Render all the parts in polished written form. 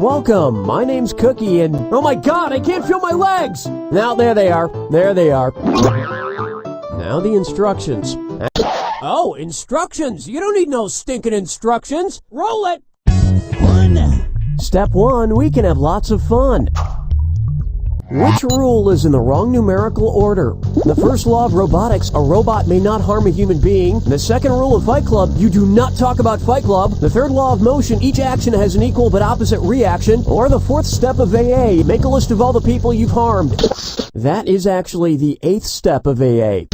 Welcome, my name's Cookie and... Oh my god, I can't feel my legs! Now, there they are. There they are. Now the instructions. Oh, instructions! You don't need no stinking instructions! Roll it! Step 1, we can have lots of fun. Which rule is in the wrong numerical order? The first law of robotics, a robot may not harm a human being. The second rule of Fight Club, you do not talk about Fight Club. The third law of motion, each action has an equal but opposite reaction. Or the fourth step of AA, make a list of all the people you've harmed. That is actually the 8th step of AA.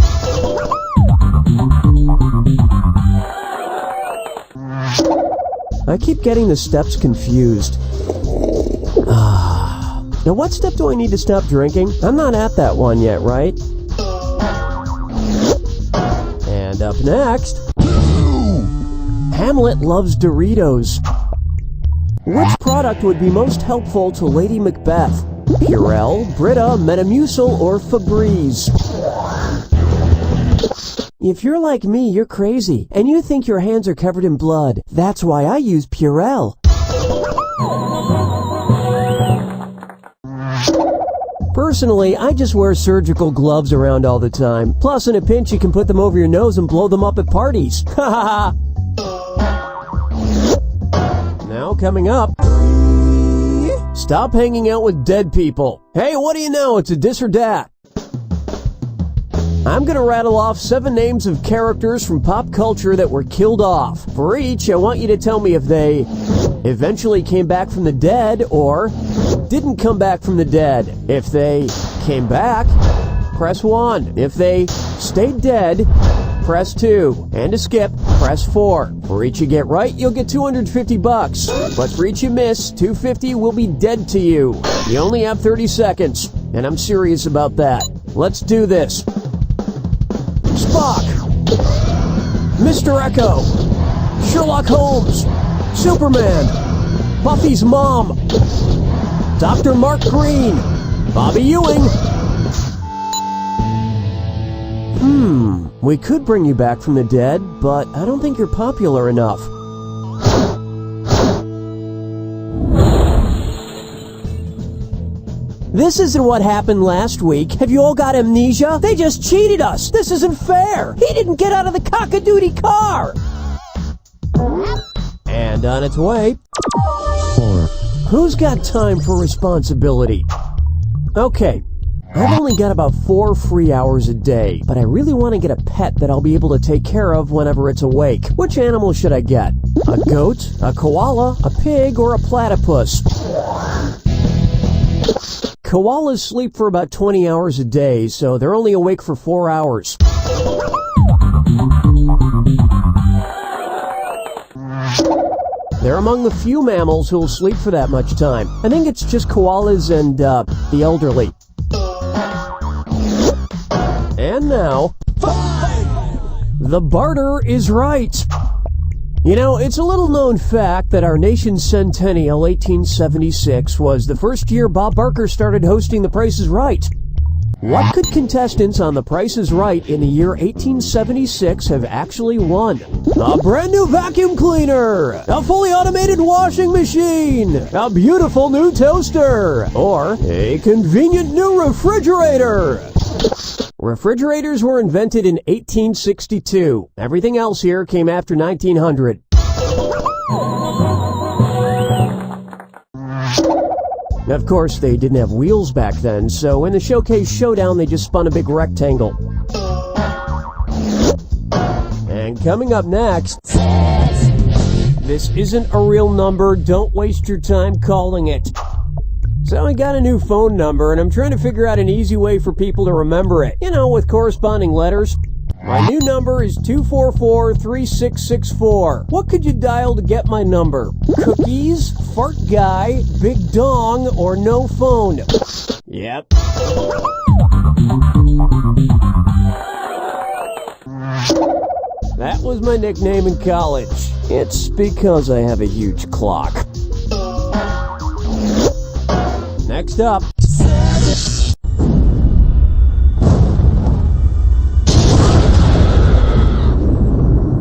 I keep getting the steps confused. Now, what step do I need to stop drinking? I'm not at that one yet, right? And up next... Hamlet loves Doritos. Which product would be most helpful to Lady Macbeth? Purell, Brita, Metamucil, or Febreze? If you're like me, you're crazy, and you think your hands are covered in blood. That's why I use Purell. Personally, I just wear surgical gloves around all the time. Plus, in a pinch, you can put them over your nose and blow them up at parties. Ha ha ha! Now, coming up... Stop hanging out with dead people. Hey, what do you know? It's a dis or dat. I'm gonna rattle off 7 names of characters from pop culture that were killed off. For each, I want you to tell me if they eventually came back from the dead or didn't come back from the dead. If they came back, press 1. If they stayed dead, press 2. And to skip, press 4. For each you get right, you'll get $250. But for each you miss, $250 will be dead to you. You only have 30 seconds, and I'm serious about that. Let's do this. Spock, Mr. Echo, Sherlock Holmes, Superman, Buffy's mom, Dr. Mark Green, Bobby Ewing. We could bring you back from the dead, but I don't think you're popular enough. This isn't what happened last week. Have you all got amnesia? They just cheated us. This isn't fair. He didn't get out of the cock-a-doodie car. And on its way. Who's got time for responsibility? Okay, I've only got about 4 free hours a day, but I really want to get a pet that I'll be able to take care of whenever it's awake. Which animal should I get? A goat, a koala, a pig, or a platypus? Koalas sleep for about 20 hours a day, so they're only awake for 4 hours. They're among the few mammals who'll sleep for that much time. I think it's just koalas and, the elderly. And now... The barter is right! You know, it's a little-known fact that our nation's centennial, 1876, was the first year Bob Barker started hosting The Price is Right. What could contestants on The Price is Right in the year 1876 have actually won? A brand new vacuum cleaner, a fully automated washing machine, a beautiful new toaster, or a convenient new refrigerator. Refrigerators were invented in 1862. Everything else here came after 1900. Of course, they didn't have wheels back then, so in the Showcase Showdown, they just spun a big rectangle. And coming up next... This isn't a real number. Don't waste your time calling it. So I got a new phone number, and I'm trying to figure out an easy way for people to remember it. You know, with corresponding letters. My new number is 244-3664. What could you dial to get my number? Cookies, fart guy, big dong, or no phone? Yep. That was my nickname in college. It's because I have a huge clock. Next up.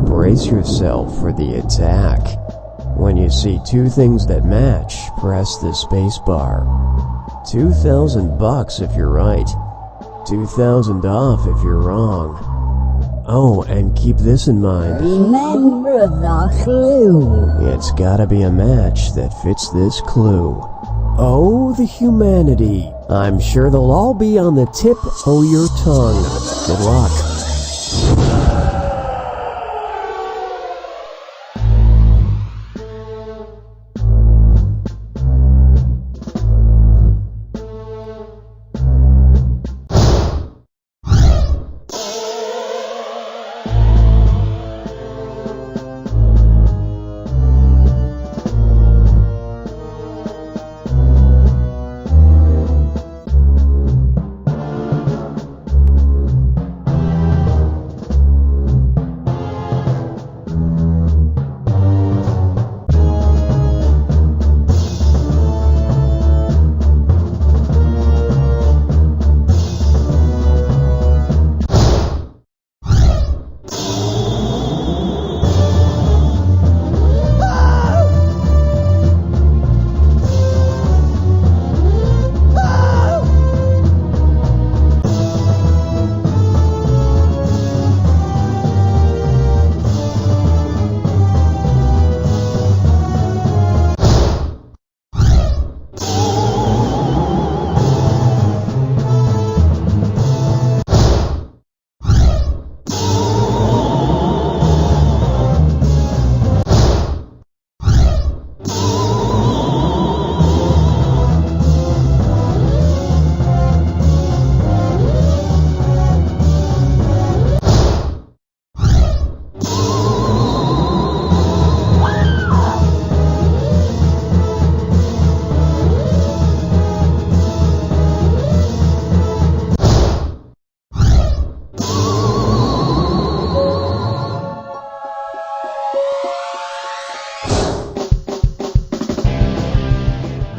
Brace yourself for the attack. When you see two things that match, press the space bar. $2,000 if you're right. 2,000 off if you're wrong. Oh, and keep this in mind. Remember the clue. It's gotta be a match that fits this clue. Oh, the humanity. I'm sure they'll all be on the tip of your tongue. Good luck.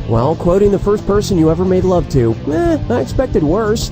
Well, quoting the first person you ever made love to, I expected worse.